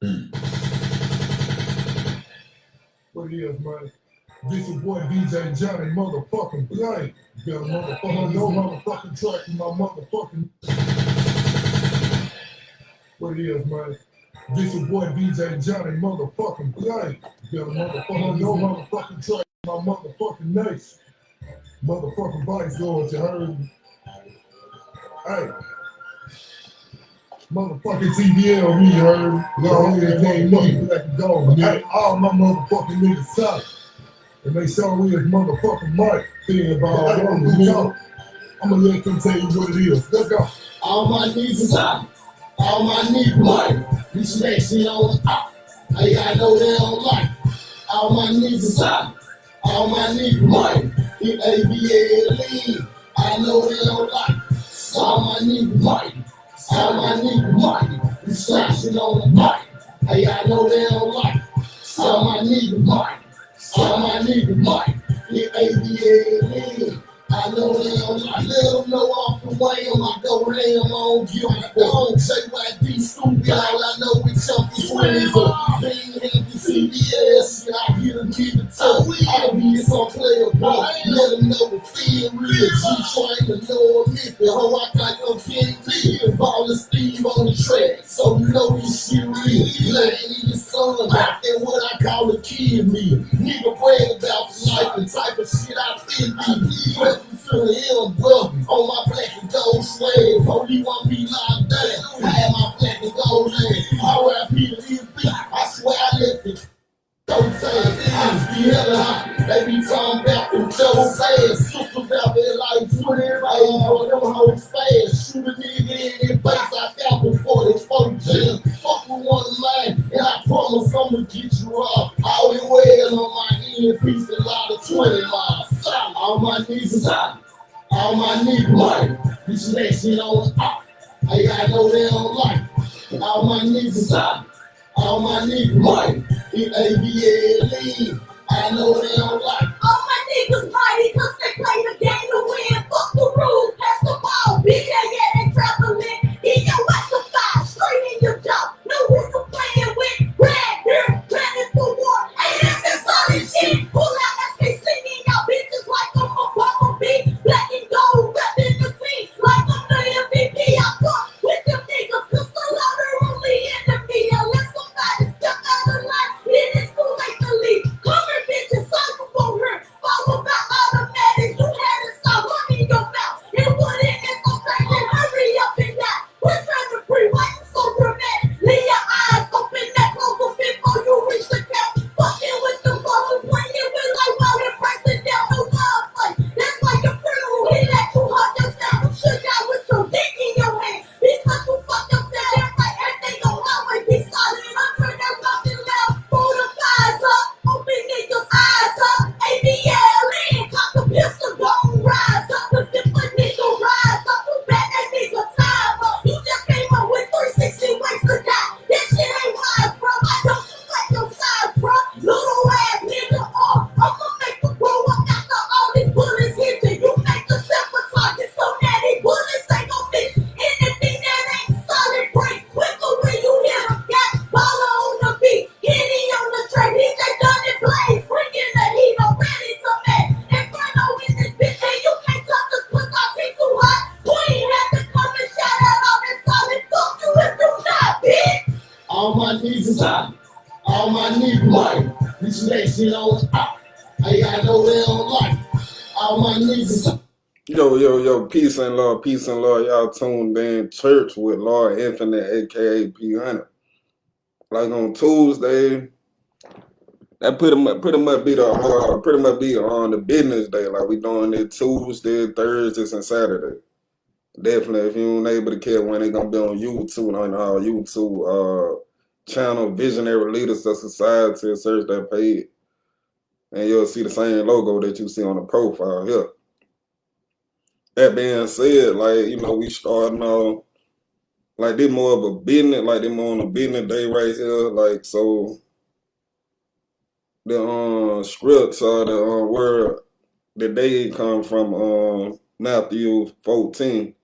What it is, man? This your boy DJ Johnny motherfucking Blank. You better motherfucking know motherfucking track in my motherfucking. What it is, man? This your boy DJ Johnny motherfucking Blank. You better motherfucking know motherfucking track in my motherfucking nation. Motherfucking Vice Lords, you heard me? Hey. Motherfucking TBL, me, you heard me? Y'all here came me, black and gold. Hey, all my motherfucking niggas solid. And they saw we as motherfucking Mike thinking about all on the talk. I'm gonna let them tell you what it is. Let's go. All my niggas solid. All my niggas money. We smashing on the top. I know they don't like. All my niggas solid. All my niggas money. In ABL, I know they don't like. All my niggas money. All my niggas money. We smashing on the top. I know they don't like. All my niggas money. All my niggas money. In ABL, I know they don't like. Let them know off the way I go ham on you. I don't say why these stupid. All I know is something twins. Being happy CBS, shit, I get them keep it tough. I be some player, bro. Let them know the feel real. G-Train to know a myth. The hoe I got no King Lee. Ball and Steve on the track. So you know this shit real. Lane in the sun. And what I call a kid meal. Nigga brag about the life and type of shit I think me. To the hill, bro, on my black and gold slave. Oh, you want me locked down? I have my black and gold leg. R.I.P. to this beat. I swear I left it. Don't say it. I just be hella hot. They be talking about them Joe fast. Super about their life. 20 bro, them hoes fast. Shoot a nigga in their face. I got before they spoke jail. Fuck with one line, and I promise I'm gonna get you up. All the way on my end, piece a lot of 20 miles. All my niggas hot. All my niggas money. This nation on the top. I know they don't like. All my niggas hot. All my niggas money. In ABL, I know they don't like. All my niggas mighty cause they play the game to win. Fuck the rules, pass the ball. Bitch, yeah, they traveling. In your West of 5, straight in your jaw. No who's you playing with. Red, here, planning for war. Hey, this is solid shit. Pull out SK singing y'all bitches like I'm a bumblebee. Black and gold, repping the team like I'm the MVP. I fuck with them niggas cause the louder only enemy. Unless somebody step out of line, it is too late to leave. Come here, bitches, cycle for her. Follow my automatic. You had to stop running your mouth. It wouldn't end so crazy. Hurry up and die. We're trying to free. Why you so dramatic? Leave your eyes open that close before you reach the cap. Fucking with the bubble, playing with like while we're pressing down the love fight. That's like a friend who hit that you hug yourself. You should die with your dick in your hand. Because you fuck yourself. That's like everything gon' always be solid. I'm turning that fucking loud. Pull the eyes up. Open niggas' eyes up. ABL in. Cock the pistol. Don't rise up. Cause if a nigga rise up, too bad that nigga time up. You just came up with 360 ways to die. That shit ain't wise, bro. I don't you like your size, bro. Little ass nigga. I'ma make you grow up after all these bullets hit you. You make the simple target so that these bullets ain't gon' fit. Anything that ain't solid break quicker when you hit them. Got baller on the beat, Henny on the track. DJ done it plays, bringing the heat. I'm ready to match. Inferno in this bitch, and you can't touch us 'cause our team too hot. Queen had to come and shout out all that solid. Fuck you if you not, bitch. All my niggas hot. All my niggas money. This nation on the top. I know they don't like. All my niggas. Yo, peace and love. Y'all tuned in church with Lord Infinite, aka P Hunter. Like on Tuesday, that pretty much be on the business day. Like we doing it Tuesday, Thursdays, and Saturday. Definitely, if you ain't able to care when they gonna be on YouTube on our YouTube channel, Visionary Leaders of Society, search that page, and you'll see the same logo that you see on the profile here. That being said, like, we starting off like this more of a business, like this more on a business day right here. Like, so the scripts or the word that they come from Matthew 14.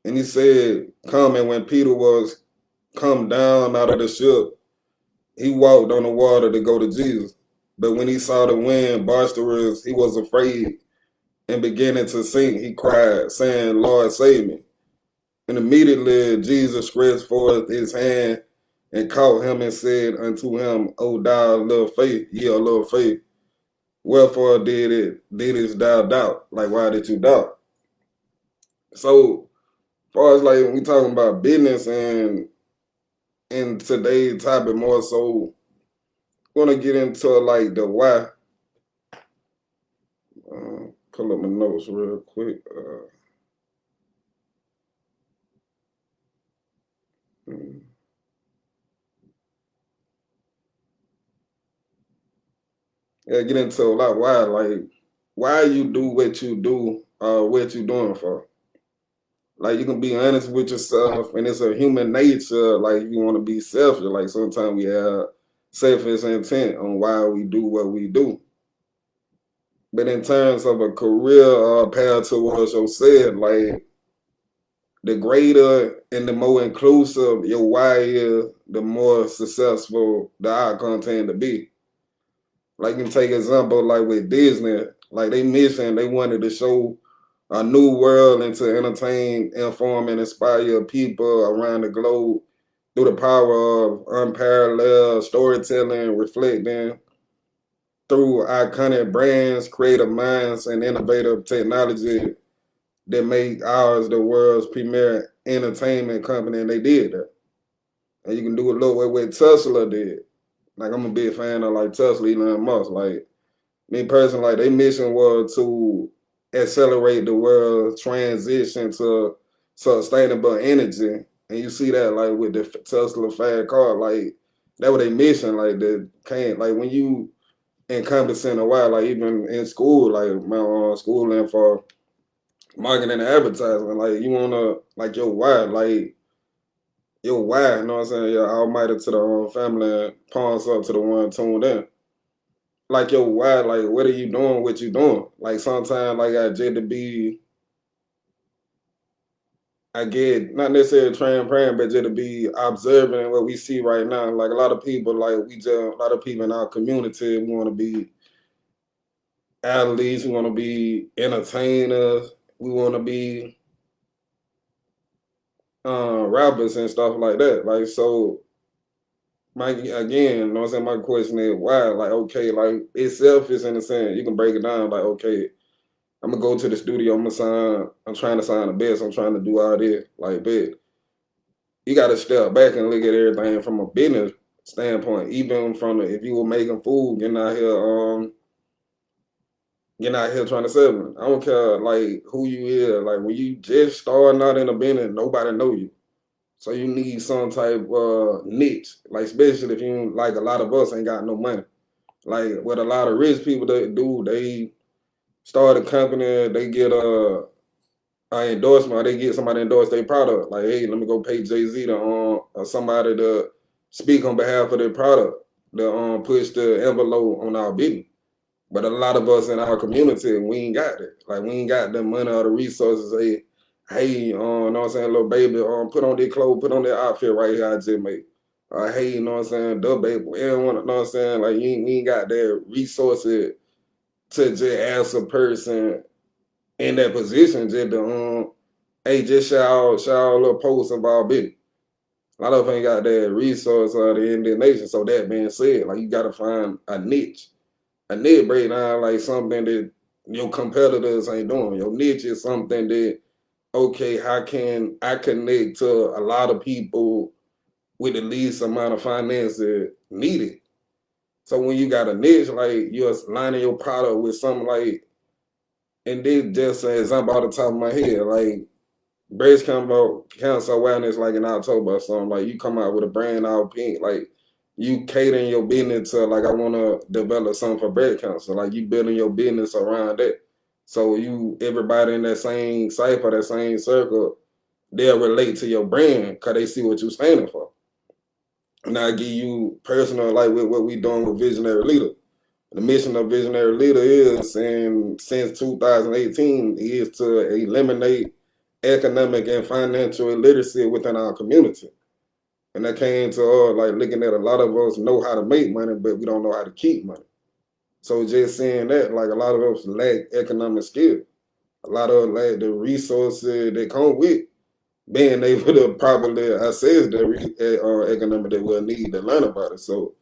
And he said, coming when Peter was come down out of the ship, he walked on the water to go to Jesus. But when he saw the wind boisterous, he was afraid, and beginning to sink, he cried, saying, Lord, save me. And immediately Jesus stretched forth his hand and caught him and said unto him, O thou little faith, ye of little faith, wherefore didst thou doubt? Like, why did you doubt? So, as far as like when we talking about business and in today's topic more so, gonna get into like the why. Pull up my notes real quick. Yeah, get into a lot why, like why you do what you do, what you doing for. Like you can be honest with yourself, and it's a human nature. Like you want to be selfish. Like sometimes we have selfish intent on why we do what we do. But in terms of a career path towards yourself, like the greater and the more inclusive your why is, the more successful the outcome tend to be. Like you can take example like with Disney, like they mission, they wanted to show a new world and to entertain, inform, and inspire people around the globe through the power of unparalleled storytelling, reflecting through iconic brands, creative minds, and innovative technology that make ours the world's premier entertainment company, and they did that. And you can do a little way what Tesla did. Like I'm a big fan of like Tesla, Elon Musk. Like me personally, like their mission was to accelerate the world's transition to sustainable energy. And you see that like with the Tesla fast car, like that was their mission. Like that can't like when you encompassing a while, like even in school, like my schooling for marketing and advertising, like you wanna like your why, you know what I'm saying? Your almighty to the family and pawns up to the one tuned in. Like your why, like what are you doing, what you doing? Like sometimes like I just to be I get not necessarily transparent, but just to be observant what we see right now. Like a lot of people, like a lot of people in our community, we want to be athletes, we want to be entertainers, we want to be rappers and stuff like that. Like so, my again, you know what I'm saying? My question is why? Like okay, like it's selfish in the sense you can break it down. Like okay, I'm gonna go to the studio. I'm trying to sign a best. I'm trying to do all this. Like, bet you got to step back and look at everything from a business standpoint. Even from if you were making food, getting out here trying to sell it. I don't care like who you is. Like when you just starting out in a business, nobody know you. So you need some type of niche. Like especially if you like a lot of us ain't got no money. Like what a lot of rich people do, they start a company, they get a endorsement, they get somebody to endorse their product. Like, hey, let me go pay Jay-Z to or somebody to speak on behalf of their product, to push the envelope on our business. But a lot of us in our community, we ain't got that. Like we ain't got the money or the resources. Hey, you know what I'm saying, little baby, put on their clothes, put on their outfit right here I just made. Hey, you know what I'm saying, the baby, we don't want to, you know what I'm saying, like we ain't got that resources to just ask a person in that position just to hey, just shout a little post about business. A lot of them ain't got that resource or the indignation. So that being said, like you gotta find a niche. A niche break down like something that your competitors ain't doing. Your niche is something that okay, how can I connect to a lot of people with the least amount of finances needed? So when you got a niche, like you're lining your product with something like, and this just an example out the top of my head, like breast cancer awareness, like in October or something, like you come out with a brand all pink, like you catering your business to like I want to develop something for breast cancer, like you building your business around that. So everybody in that same cipher, that same circle, they'll relate to your brand because they see what you're standing for. And I give you personal, like with what we doing with Visionary Leader. The mission of Visionary Leader is, and since 2018, is to eliminate economic and financial illiteracy within our community. And that came to like looking at a lot of us know how to make money, but we don't know how to keep money. So just saying that, like a lot of us lack economic skill. A lot of us lack the resources that come with being able to properly assess the economic that we'll need to learn about it. So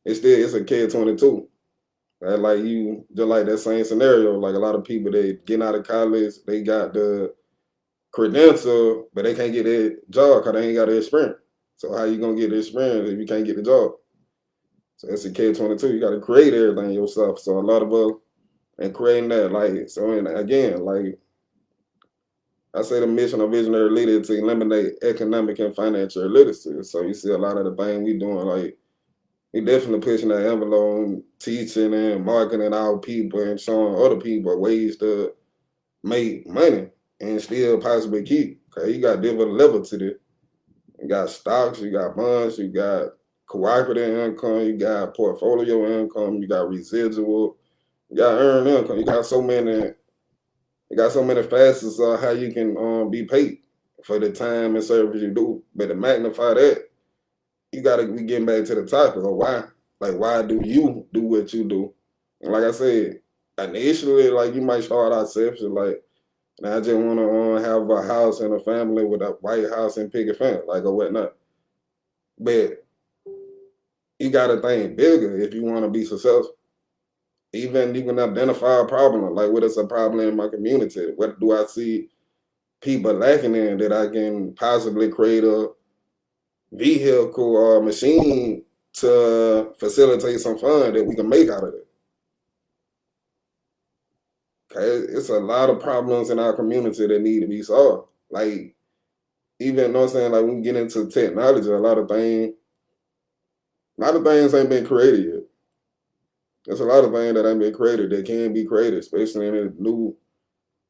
it's a catch-22. Right? Like you, just like that same scenario, like a lot of people, they getting out of college, they got the credential, but they can't get their job because they ain't got the experience. So how you gonna get the experience if you can't get the job? So it's a catch-22. You got to create everything yourself. So a lot of us and creating that, like, so and again, like I say, the mission of visionary leader is to eliminate economic and financial illiteracy. So you see a lot of the things we doing, like we definitely pushing that envelope on teaching and marketing our people and showing other people ways to make money and still possibly keep. Okay, you got different levels to this. You got stocks, you got bonds, you got cooperative income, you got portfolio income, you got residual, you got earned income. You got so many facets of how you can be paid for the time and service you do. But to magnify that, you gotta be getting back to the topic of why. Like, why do you do what you do? And like I said, initially, like you might start out selfish, like, I just want to have a house and a family with a white house and picket fence, like, or whatnot. But you gotta think bigger if you want to be successful. Even you can identify a problem, like what is a problem in my community? What do I see people lacking in that I can possibly create a vehicle or a machine to facilitate some fun that we can make out of it? Okay, it's a lot of problems in our community that need to be solved. Like, even, you know what I'm saying, like when we get into technology, a lot of things ain't been created yet. There's a lot of things that ain't been created that can be created, especially in a new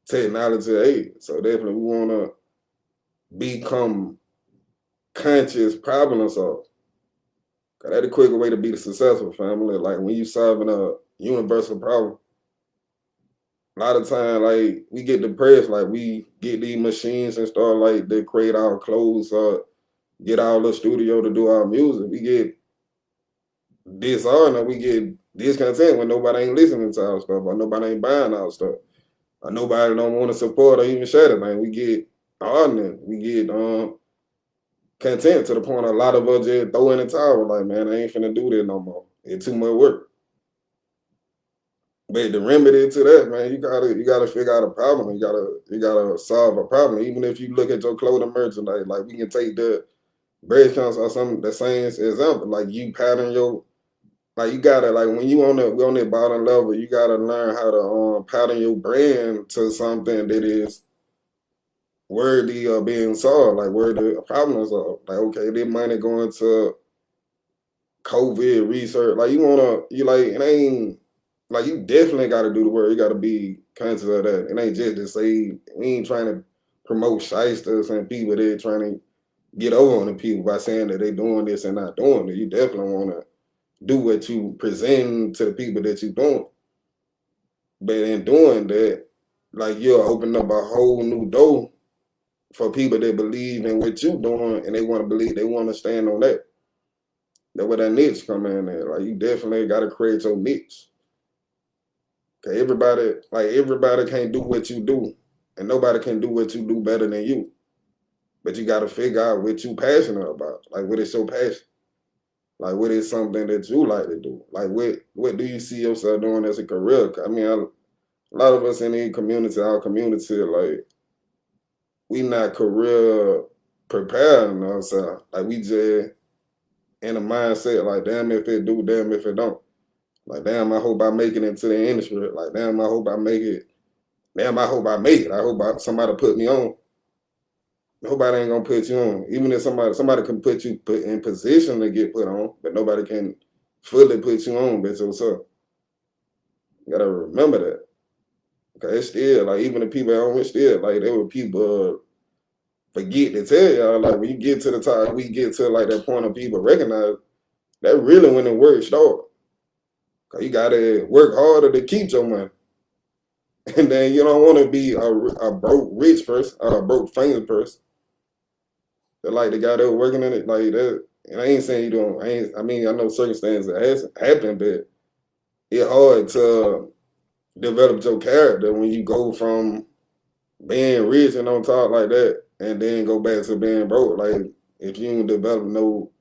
technology age. So definitely we want to become conscious problem solvers. That's the quicker way to be the successful family. Like when you solving a universal problem, a lot of time, like we get depressed, like we get these machines and start like they create our clothes or get our little studio to do our music. We get disheartened, we get discontent when nobody ain't listening to our stuff or nobody ain't buying our stuff or nobody don't want to support or even share the thing. We get hardened, we get content to the point a lot of us just throw in the towel, like, man, I ain't finna do this no more. It's too much work. But the remedy to that, man, you gotta figure out a problem. You gotta solve a problem. Even if you look at your clothing merchandise, like we can take the bread counts or some the same example. Like you pattern your, like you gotta, like when you on the bottom level, you gotta learn how to pattern your brand to something that is worthy of being solved, like where the problems are. Like, okay, this money going to COVID research. Like it ain't like you definitely got to do the work. You got to be conscious of that. It ain't just to say we ain't trying to promote shysters and people that trying to get over on the people by saying that they doing this and not doing it. You definitely want to do what you present to the people that you doing. But in doing that, like you'll open up a whole new door for people that believe in what you doing and they want to stand on that. That's where that niche come in there. Like you definitely got to create your niche. Okay, everybody can't do what you do, and nobody can do what you do better than you. But you got to figure out what you passionate about. Like what is your passion? Like what is something that you like to do? Like what do you see yourself doing as a career? I mean, a lot of us in our community, like we not career preparing ourselves. Like we just in a mindset like, damn if it do, damn if it don't. Like, damn, I hope I make it into the industry. Like, damn, I hope I make it. Damn, I hope I make it. I hope somebody put me on. Nobody ain't gonna put you on. Even if somebody can put you in position to get put on, but nobody can fully put you on, but yourself. You gotta remember that. Okay, it's still like even the people on it still like there were people forget to tell y'all, like when you get to the top, we get to like that point of people recognize that really when the work starts. Cause you gotta work harder to keep your money. And then you don't want to be a broke rich person or a broke famous person. like the guy that was working in it, like that. And I ain't saying you don't. I mean, I know circumstances that has happened, but it's hard to develop your character when you go from being rich and on top like that, and then go back to being broke. Like if you don't develop no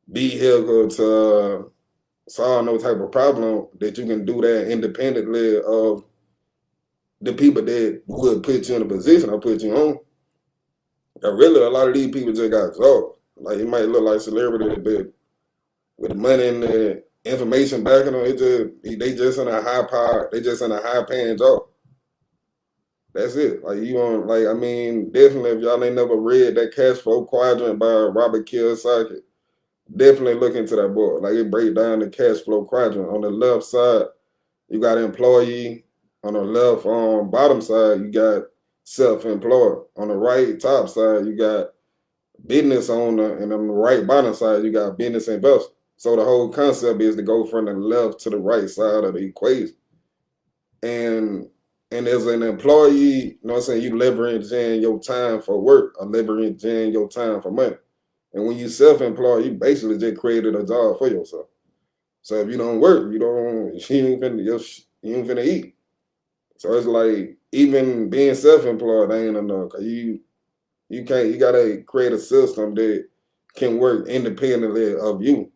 vehicle to solve no type of problem, that you can do that independently of the people that would put you in a position or put you on. Really, a lot of these people just got jobs. Like it might look like celebrity, but with the money and the information backing them, they just in a high power, they just in a high paying job. That's it. Like you on, like I mean, definitely if y'all ain't never read that Cash Flow Quadrant by Robert Kiyosaki, definitely look into that book. Like it break down the cash flow quadrant. On the left side, you got employee. On the left bottom side, you got self-employed. On the right top side, you got business owner, and on the right bottom side, you got business investor. So the whole concept is to go from the left to the right side of the equation. And as an employee, you know what I'm saying, you leveraging your time for work or leveraging your time for money. And when you self-employed, you basically just created a job for yourself. So if you don't work, you ain't finna eat. So it's like even being self-employed ain't enough. Cause you gotta create a system that can work independently of you.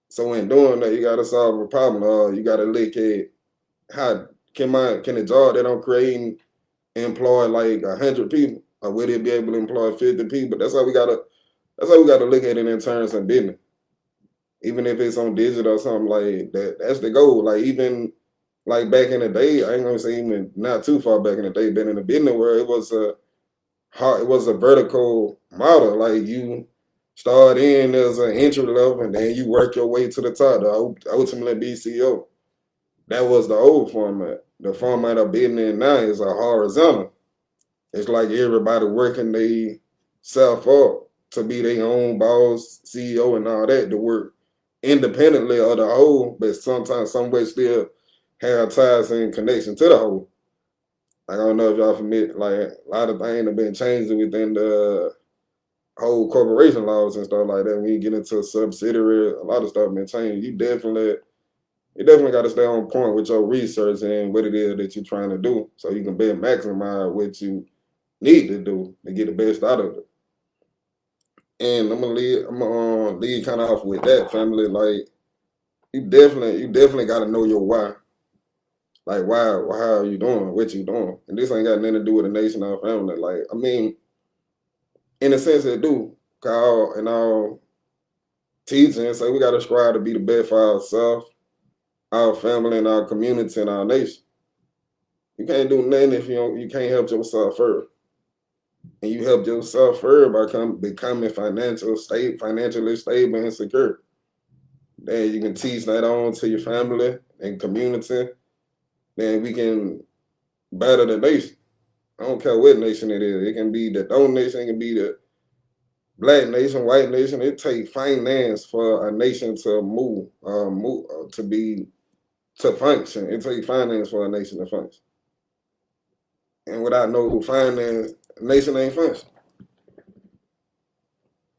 So in doing that, you gotta solve a problem. You gotta look at how can the job that I'm creating employ like 100 people, or will it be able to employ 50 people? That's how we gotta look at it in terms of business. Even if it's on digital or something like that, that's the goal. Like even like back in the day, I ain't gonna say even not too far back in the day, but in the business world, it was a vertical model. Like you start in as an entry level, and then you work your way to the top to ultimately be CEO. That was the old format. The format of business now is a horizontal. It's like everybody working they self up to be their own boss, CEO, and all that, to work independently of the whole, but sometimes some way still have ties and connection to the whole. Like, I don't know if y'all familiar, like a lot of things have been changing within the whole corporation laws and stuff like that. When you get into a subsidiary, a lot of stuff been changed. You definitely got to stay on point with your research and what it is that you're trying to do, so you can better maximize what you need to do to get the best out of it. And I'm gonna lead kind of off with that, family. Like you definitely got to know your why. Like why are you doing what you doing? And this ain't got nothing to do with a nation or family. Like I mean, in a sense it do. Cause in our teaching, so we got to strive to be the best for ourselves, our family, and our community, and our nation. You can't do nothing if you can't help yourself first. And you help yourself first by becoming financially stable and secure. Then you can teach that on to your family and community. Then we can better the nation. I don't care what nation it is. It can be the Don nation, it can be the black nation, white nation. It takes finance for a nation to to function. It takes finance for a nation to function. And without no finance, a nation ain't function.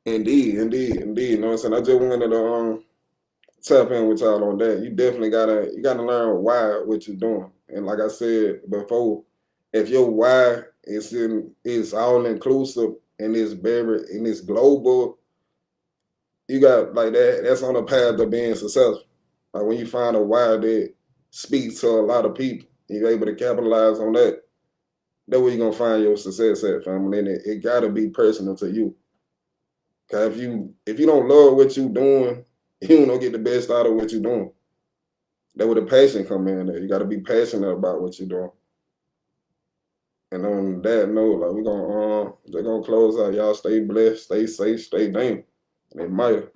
Indeed. You know what I'm saying? I just wanted to tap in with y'all on that. You definitely gotta learn why what you're doing. And like I said before, if your why is all inclusive and it's global, you got like that's on the path of being successful. Like when you find a why that speaks to a lot of people, you're able to capitalize on that. That's where you're gonna find your success at, family. And it gotta be personal to you. Cause if you don't love what you're doing, you don't get the best out of what you're doing. That's where the passion come in there. You gotta be passionate about what you're doing. And on that note, like we're gonna close out. Y'all stay blessed, stay safe, stay dangerous. And it might.